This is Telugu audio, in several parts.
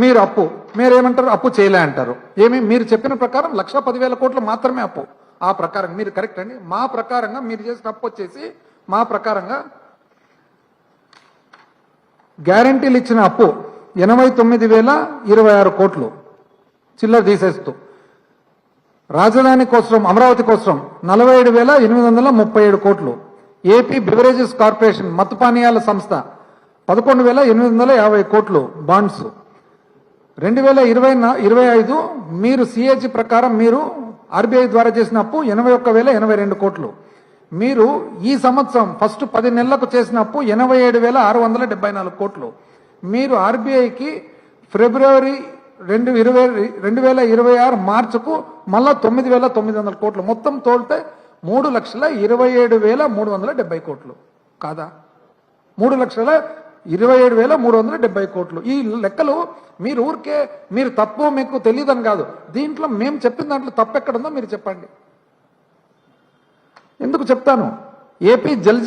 మీరు అప్పు మీరేమంటారు, అప్పు చేయలే అంటారు. ఏమి మీరు చెప్పిన ప్రకారం 1,10,000 కోట్లు మాత్రమే అప్పు. ఆ ప్రకారం మీరు కరెక్ట్ అండి. మా ప్రకారంగా మీరు చేసిన అప్పు వచ్చేసి మా ప్రకారంగా గ్యారంటీలు ఇచ్చిన అప్పు 89,026 కోట్లు చిల్లర తీసేస్తూ, రాజధాని కోసం అమరావతి కోసం 47,837 కోట్లు, ఏపీ బివరేజెస్ కార్పొరేషన్ మత్తు పానీయాల సంస్థ 11,850 కోట్లు బాండ్స్. 2025 మీరు సిఏజీ ప్రకారం మీరు ఆర్బీఐ ద్వారా చేసిన అప్పు 81,082 కోట్లు. మీరు ఈ సంవత్సరం ఫస్ట్ 10 నెలలకు చేసిన అప్పు 87,674 కోట్లు. మీరు ఆర్బీఐకి ఫిబ్రవరి 2026 మార్చుకు మళ్ళా 9,900 కోట్లు, మొత్తం తోలితే 3,27,370 కోట్లు కాదా? 3,27,370 కోట్లు. ఈ లెక్కలు మీరు ఊరికే మీరు తప్పు మీకు తెలియదని కాదు. దీంట్లో మేము చెప్పిన దాంట్లో తప్పు ఎక్కడుందో మీరు చెప్పండి. ఎందుకు చెప్తాను, ఏపీ జల్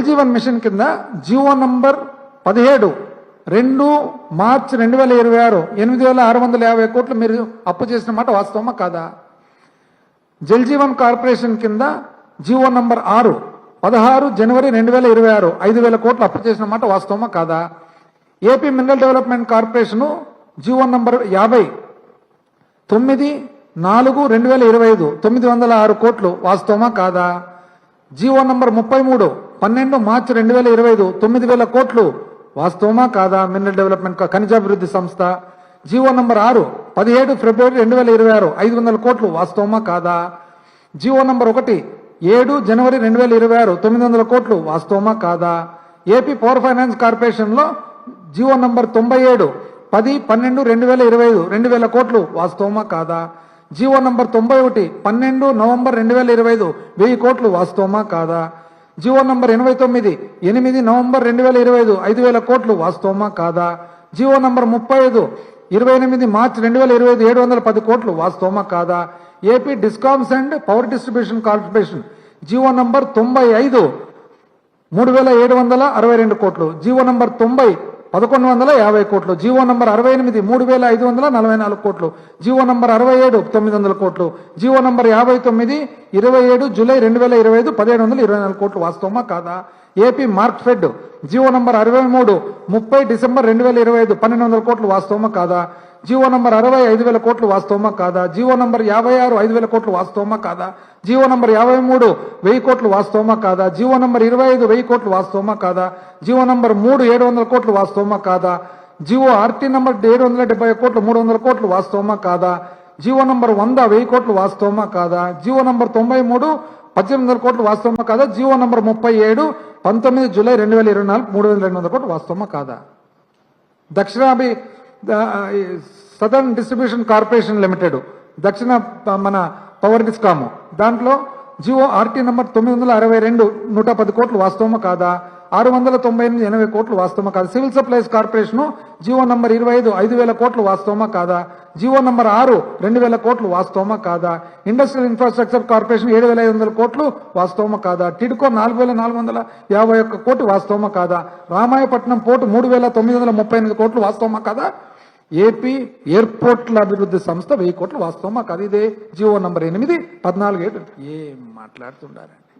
జీవన్ మిషన్ కింద జియో నంబర్ 17 2 మార్చి 2026 8,650 కోట్లు మీరు అప్పు చేసిన మాట వాస్తవమా కాదా? జల్ జీవన్ కార్పొరేషన్ కింద జియో నంబర్ 6 16 జనవరి 2026 5,000 కోట్లు అప్పు చేసిన మాట వాస్తవమా కాదా? AP mineral development corporation GO number 50 9/4/2025 906 కోట్లు వాస్తవమా కాదా? జియో నంబర్ 33 12 మార్చి 2025 9,000 కోట్లు వాస్తవమా కాదా? మినరల్ డెవలప్మెంట్ ఖనిజాభివృద్ధి సంస్థ. జియో నంబర్ 6 17 ఫిబ్రవరి 2026 500 కోట్లు వాస్తవమా కాదా? జియో నంబర్ 1 7 జనవరి 2026 900 కోట్లు వాస్తవమా కాదా? ఏపీ పవర్ ఫైనాన్స్ కార్పొరేషన్ లో జియో నంబర్ 97 10/12/2025 2,000 కోట్లు వాస్తవమా కాదా? జియో నంబర్ 91 12 నవంబర్ 2025 1,000 కోట్లు వాస్తవమా కాదా? జియో నంబర్ 89 8 నవంబర్ 2025 5,000 కోట్లు వాస్తవమా కాదా? జియో నంబర్ 35 28 మార్చి 2025 710 కోట్లు వాస్తవమా కాదా? AP discoms and power distribution corporation GO number 95 3,762 కోట్లు. జియో నంబర్ 90 1,150 కోట్లు. జియో నంబర్ 68 3,544 కోట్లు. జియో నంబర్ 67 900 కోట్లు. జియో నంబర్ 59 27 జూలై 2025 1,724 కోట్లు వాస్తవమా కాదా? AP Markfed GO number 63 30 December 2025 1,200 కోట్లు వాస్తవమా కాదా? జియో నంబర్ 60 5,000 కోట్లు వాస్తవమా కాదా? జియో నంబర్ 56 5,000 కోట్లు వాస్తవమా కాదా? జియో నంబర్ 53 1,000 కోట్లు వాస్తవమా కాదా? జియో నంబర్ 25 1,000 కోట్లు వాస్తవమా కాదా? జియో నంబర్ 3 700 కోట్లు వాస్తవమా కాదా? జియో ఆర్టీ నంబర్ 770 కోట్లు 300 కోట్లు వాస్తవమా కాదా? జియో నంబర్ 100 1,000 కోట్లు వాస్తవమా కాదా? జియో నంబర్ 93 1,800 కోట్లు వాస్తవమా కాదా? జియో నంబర్ 37 19 జూలై 2024 3,200 కోట్లు వాస్తవమా కాదా? దక్షిణాభి సదర్న్ డిస్ట్రిబ్యూషన్ కార్పొరేషన్ లిమిటెడ్ దక్షిణ మన పవర్ డిస్కామ్ దాంట్లో జియో ఆర్టీ నంబర్ 962 110 కోట్లు వాస్తవమా కాదా? 698 80 కోట్లు వాస్తవమా కాదా? Civil supplies corporation GO number 25 5,000 కోట్లు వాస్తవమా కాదా? జియో నంబర్ 6 2,000 కోట్లు వాస్తవమా కాదా? ఇండస్ట్రియల్ ఇన్ఫ్రాస్ట్రక్చర్ కార్పొరేషన్ 7,500 కోట్లు వాస్తవమా కాదా? టిడ్కో 4,451 కోట్లు వాస్తవమా కాదా? రామాయపట్నం పోర్టు 3,938 కోట్లు వాస్తవమా కాదా? ఏపీ ఎయిర్పోర్ట్ల అభివృద్ధి సంస్థ 1,000 కోట్లు వాస్తవమా కాదు? ఇదే జియో నంబర్ 8 14 ఏం మాట్లాడుతుండారండి?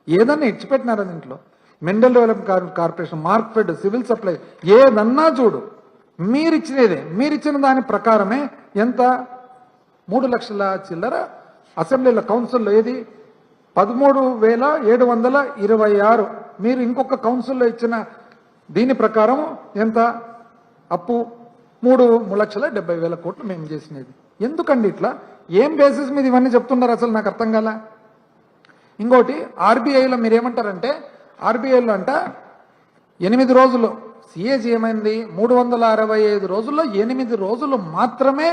ఏదన్నా ఇచ్చిపెట్టినారా దీంట్లో? Mineral development corporation Markfed civil supply ఏదన్నా చూడు మీరిచ్చినదే. మీరిచ్చిన దాని ప్రకారమే ఎంత 3 లక్షల చిల్లర అసెంబ్లీల కౌన్సిల్లో ఏది 13,726. మీరు ఇంకొక కౌన్సిల్లో ఇచ్చిన దీని ప్రకారం ఎంత అప్పు 3,70,000 కోట్లు మేము చేసినది. ఎందుకండి ఇట్లా? ఏం బేసిస్ మీద ఇవన్నీ చెప్తున్నారు అసలు నాకు అర్థం కాల. ఇంకోటి ఆర్బీఐలో మీరేమంటారంటే, ఆర్బీఐలో అంట 8 రోజులు సిఏజీ ఏమైంది 365 రోజుల్లో 8 రోజులు మాత్రమే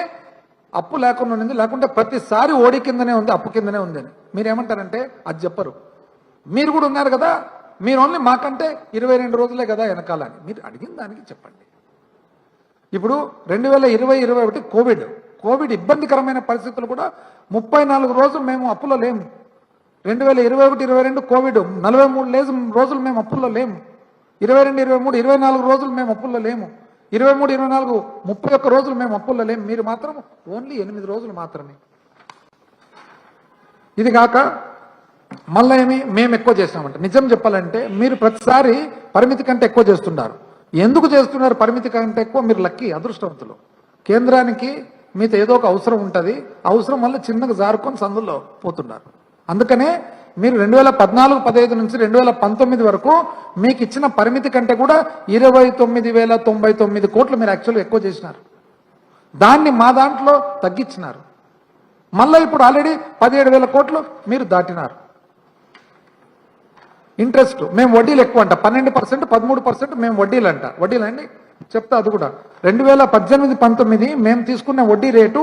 అప్పు లేకుండా ఉంది, లేకుంటే ప్రతిసారి ఓడి కిందనే ఉంది, అప్పు కిందనే ఉంది అని. మీరేమంటారంటే అది చెప్పరు. మీరు కూడా ఉన్నారు కదా, మీరు ఓన్లీ మాకంటే 22 రోజులే కదా వెనకాలని మీరు అడిగిన దానికి చెప్పండి. ఇప్పుడు 2020-21 కోవిడ్ ఇబ్బందికరమైన పరిస్థితులు కూడా 34 రోజులు మేము అప్పులో లేము. 2021-22 కోవిడ్ 43 రోజులు మేము అప్పుల్లో లేము. 22-23 24 రోజులు మేము అప్పుల్లో లేము. 23, 24, 31 రోజులు మేము అప్పుల్లో లేం. మీరు మాత్రం ఓన్లీ 8 రోజులు మాత్రమే. ఇది కాక మళ్ళీ మేము ఎక్కువ చేస్తామంట. నిజం చెప్పాలంటే మీరు ప్రతిసారి పరిమితి కంటే ఎక్కువ చేస్తున్నారు. ఎందుకు చేస్తున్నారు పరిమితి కంటే ఎక్కువ? మీరు లక్కీ, అదృష్టవంతులు. కేంద్రానికి మీతో ఏదో ఒక అవసరం ఉంటుంది, అవసరం వల్ల చిన్నగా జారుకొని సందుల్లో పోతున్నారు. అందుకనే మీరు 2014-15 నుంచి 2019 వరకు మీకు ఇచ్చిన పరిమితి కంటే కూడా 29,099 కోట్లు మీరు యాక్చువల్గా ఎక్కువ చేసినారు. దాన్ని మా దాంట్లో తగ్గించినారు. మళ్ళీ ఇప్పుడు ఆల్రెడీ 17,000 కోట్లు మీరు దాటినారు. ఇంట్రెస్ట్ మేము వడ్డీలు ఎక్కువ అంట, 12%, 13% మేము వడ్డీలు అంట. వడ్డీలండి చెప్తా అది కూడా. 2018-19 మేము తీసుకున్న వడ్డీ రేటు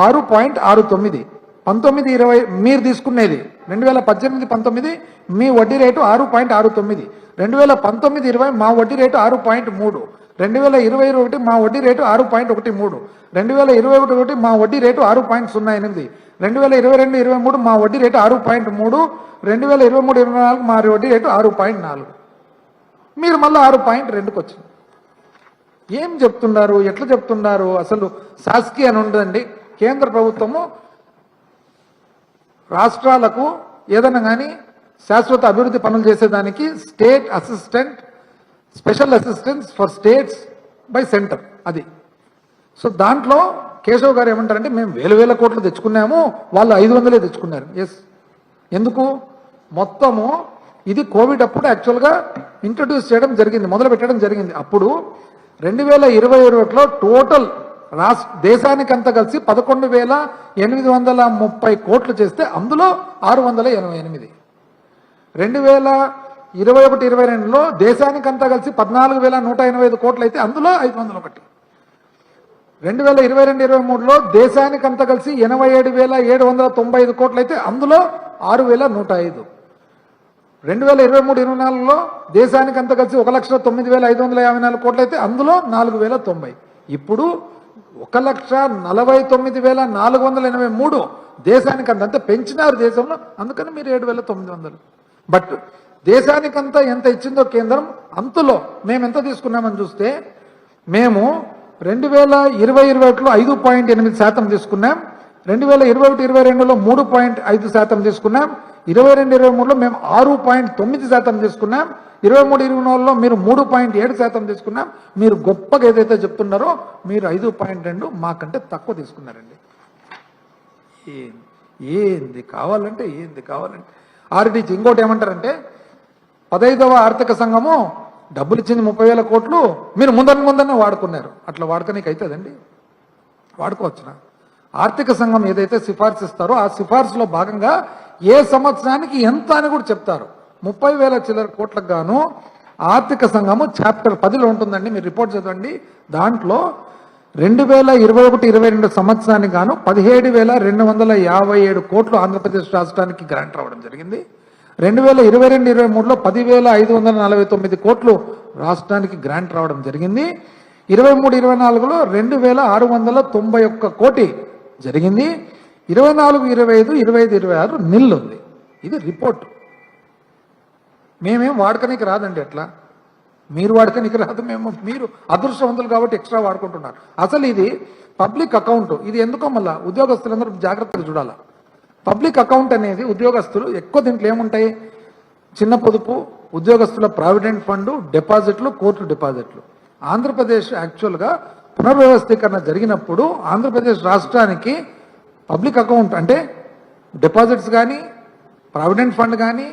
6.69, 19-20 మీరు తీసుకునేది 2018-19 మీ వడ్డీ రేటు 6.69, 2019-20 మా వడ్డీ రేటు 6.3, 2020-21 మా వడ్డీ రేటు 6.13, 2021 మా వడ్డీ రేటు 6.08, 2022-23 మా వడ్డీ రేటు 6.3, 2023-24 మా వడ్డీ రేటు 6.4. మీరు మళ్ళీ 6.2కి వచ్చింది. ఏం చెప్తున్నారు, ఎట్లా చెప్తున్నారు? అసలు శాస్కి అని ఉండదండి. కేంద్ర ప్రభుత్వము రాష్ట్రాలకు ఏదైనా కానీ శాశ్వత అభివృద్ధి పనులు చేసేదానికి state assistant, special assistants for states by centre అది. సో దాంట్లో కేశవ్ గారు ఏమంటారంటే మేము వేల కోట్లు తెచ్చుకున్నాము, వాళ్ళు 500 తెచ్చుకున్నారు. ఎస్, ఎందుకు? మొత్తము ఇది కోవిడ్ అప్పుడు యాక్చువల్గా ఇంట్రడ్యూస్ చేయడం జరిగింది, మొదలు పెట్టడం జరిగింది. అప్పుడు 2020-21లో టోటల్ దేశానికంతా కలిసి 11,830 కోట్లు చేస్తే అందులో 688. 2021-22లో దేశానికంతా కలిసి 14,185 కోట్లు అయితే అందులో 501. 2022-23లో దేశానికంతా కలిసి 87,795 కోట్లు అయితే అందులో 6,105. 2023-24లో దేశానికంతా కలిసి 1,09,554 కోట్లు అయితే అందులో 4,090. ఇప్పుడు 1,49,483 దేశానికంతా అంతా పెంచినారు దేశంలో, అందుకని మీరు 7,900. బట్ దేశానికంతా ఎంత ఇచ్చిందో కేంద్రం అంతలో మేము ఎంత తీసుకున్నామని చూస్తే మేము 2020-21లో 5.8% తీసుకున్నాం, 2021-22లో 3.5% తీసుకున్నాం, 22-23లో మేము 6.9% తీసుకున్నాం, 23-24లో మీరు 3.7% తీసుకున్నాం. మీరు గొప్పగా ఏదైతే చెప్తున్నారో మీరు 5.2 మాకంటే తక్కువ తీసుకున్నారండి. ఏంది కావాలంటే ఆర్డీజీ ఇంకోటి ఏమంటారంటే 15వ ఆర్థిక సంఘము డబ్బులు ఇచ్చింది 30,000 కోట్లు మీరు ముందరనే వాడుకున్నారు. అట్లా వాడుకోనీకి అవుతుందండి? వాడుకోవచ్చునా? ఆర్థిక సంఘం ఏదైతే సిఫార్సు ఇస్తారో ఆ సిఫార్సులో భాగంగా ఏ సంవత్సరానికి ఎంత అని కూడా చెప్తారు. 30,000 చిల్లర కోట్లకు గాను ఆర్థిక సంఘము చాప్టర్ 10లో ఉంటుందండి, మీరు రిపోర్ట్ చదవండి. దాంట్లో 2021-22 సంవత్సరానికి గాను 17,257 కోట్లు ఆంధ్రప్రదేశ్ రాష్ట్రానికి గ్రాంట్ రావడం జరిగింది. 2022-23లో 10,549 కోట్లు రాష్ట్రానికి గ్రాంట్ రావడం జరిగింది. 23-24లో 2,691 కోటి జరిగింది. 24-25, 25-26 నిల్ ఉంది. ఇది రిపోర్ట్. మేమేం వాడకనికి రాదండి. అట్లా మీరు వాడకనికి రాదు, మీరు అదృష్టవంతులు కాబట్టి ఎక్స్ట్రా వాడుకుంటున్నారు. అసలు ఇది పబ్లిక్ అకౌంట్. ఇది ఎందుకో మళ్ళా ఉద్యోగస్తులందరూ జాగ్రత్తగా చూడాలి. పబ్లిక్ అకౌంట్ అనేది ఉద్యోగస్తులు ఎక్కువ దీంట్లో ఏముంటాయి? చిన్న పొదుపు, ఉద్యోగస్తుల ప్రావిడెంట్ ఫండ్, డిపాజిట్లు, కోర్టు డిపాజిట్లు. ఆంధ్రప్రదేశ్ యాక్చువల్గా పునర్వ్యవస్థీకరణ జరిగినప్పుడు ఆంధ్రప్రదేశ్ రాష్ట్రానికి పబ్లిక్ అకౌంట్ అంటే డిపాజిట్స్ కానీ, ప్రావిడెంట్ ఫండ్ కానీ,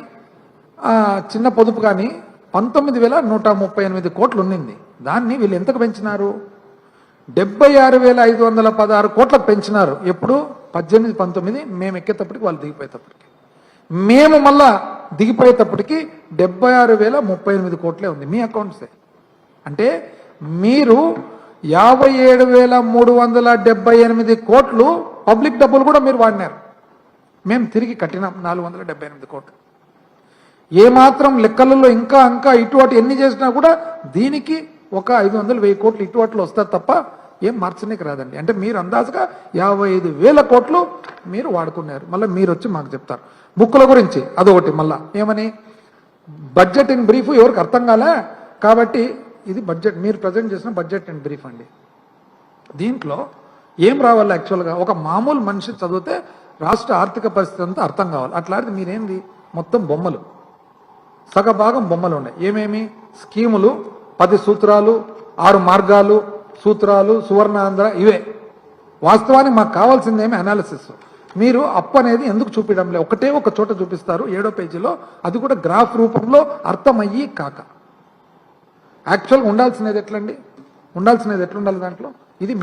చిన్న పొదుపు కానీ 19,138 కోట్లు ఉన్నింది. దాన్ని వీళ్ళు ఎంతకు పెంచినారు? 76,516 కోట్లకు పెంచినారు. ఎప్పుడు? 18-19 మేము ఎక్కేటప్పటికి వాళ్ళు దిగిపోయేటప్పటికి. మేము మళ్ళా దిగిపోయేటప్పటికి 76,038 కోట్లే ఉంది మీ అకౌంట్సే. అంటే మీరు 57,378 కోట్లు పబ్లిక్ డబ్బులు కూడా మీరు వాడినారు. మేము తిరిగి కట్టినాం 478 కోట్లు. ఏమాత్రం లెక్కలలో ఇంకా ఇటు అటు ఎన్ని చేసినా కూడా దీనికి ఒక 500-1000 కోట్లు ఇటు అట్లు వస్తారు తప్ప ఏం మార్చనీకి రాదండి. అంటే మీరు అందాజుగా 55,000 కోట్లు మీరు వాడుకున్నారు. మళ్ళీ మీరు వచ్చి మాకు చెప్తారు బుక్కుల గురించి. అదొకటి మళ్ళా ఏమని బడ్జెట్ ఇన్ బ్రీఫ్ ఎవరికి అర్థం కాలే కాబట్టి ఇది బడ్జెట్, మీరు ప్రజెంట్ చేసిన బడ్జెట్ అండ్ బ్రీఫ్ అండి. దీంట్లో ఏం రావాలి యాక్చువల్గా, ఒక మామూలు మనిషి చదివితే రాష్ట్ర ఆర్థిక పరిస్థితి అంతా అర్థం కావాలి. అట్లాంటిది మీరేంది మొత్తం బొమ్మలు, సగభాగం బొమ్మలు ఉన్నాయి. ఏమేమి స్కీములు, 10 సూత్రాలు, 6 మార్గాలు, సూత్రాలు, సువర్ణాంధ్ర, ఇవే. వాస్తవానికి మాకు కావాల్సిందేమి అనాలిసిస్. మీరు అప్పు అనేది ఎందుకు చూపించడం లేదు, ఒకటే ఒక చోట చూపిస్తారు 7వ పేజీలో, అది కూడా గ్రాఫ్ రూపంలో అర్థమయ్యి కాక. యాక్చువల్గా ఉండాల్సినది ఎట్లండి, ఉండాల్సినది ఎట్లుండాలి దాంట్లో, ఇది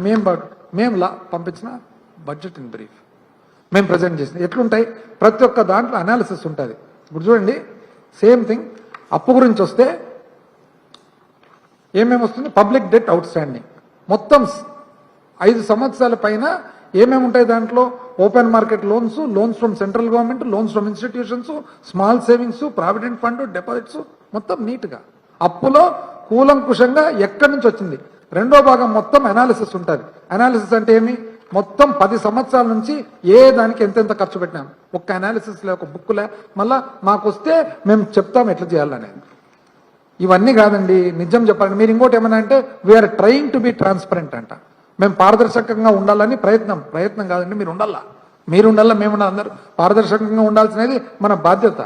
మేము పంపించిన బడ్జెట్ ఇన్ బ్రీఫ్ మేము ప్రజెంట్ చేసిన ఎట్లుంటాయి, ప్రతి ఒక్క దాంట్లో అనాలిసిస్ ఉంటుంది. ఇప్పుడు చూడండి, సేమ్ థింగ్ అప్పు గురించి వస్తే ఏమేమి వస్తుంది, పబ్లిక్ డెట్ అవుట్ స్టాండింగ్ మొత్తం 5 సంవత్సరాల పైన ఏమేమి ఉంటాయి దాంట్లో, open market loans, loans from central government, loans from institutions, small savings, provident fund, deposits, మొత్తం నీట్గా అప్పులో కూలంకుషంగా ఎక్కడి నుంచి వచ్చింది. రెండో భాగం మొత్తం అనాలిసిస్ ఉంటుంది. అనాలిసిస్ అంటే ఏమి, మొత్తం 10 సంవత్సరాల నుంచి ఏ దానికి ఎంతెంత ఖర్చు పెట్టినాం, ఒక్క అనాలిసిస్లే, ఒక బుక్లే, మళ్ళా మాకు వస్తే మేము చెప్తాం ఎట్లా చేయాలనేది. ఇవన్నీ కాదండి, నిజం చెప్పాలండి. మీరు ఇంకోటి ఏమన్నా అంటే we're trying to be transparent అంట. మేము పారదర్శకంగా ఉండాలని ప్రయత్నం కాదండి, మీరు ఉండాలా, మేము ఉండాలి, అందరూ పారదర్శకంగా ఉండాల్సినది మన బాధ్యత.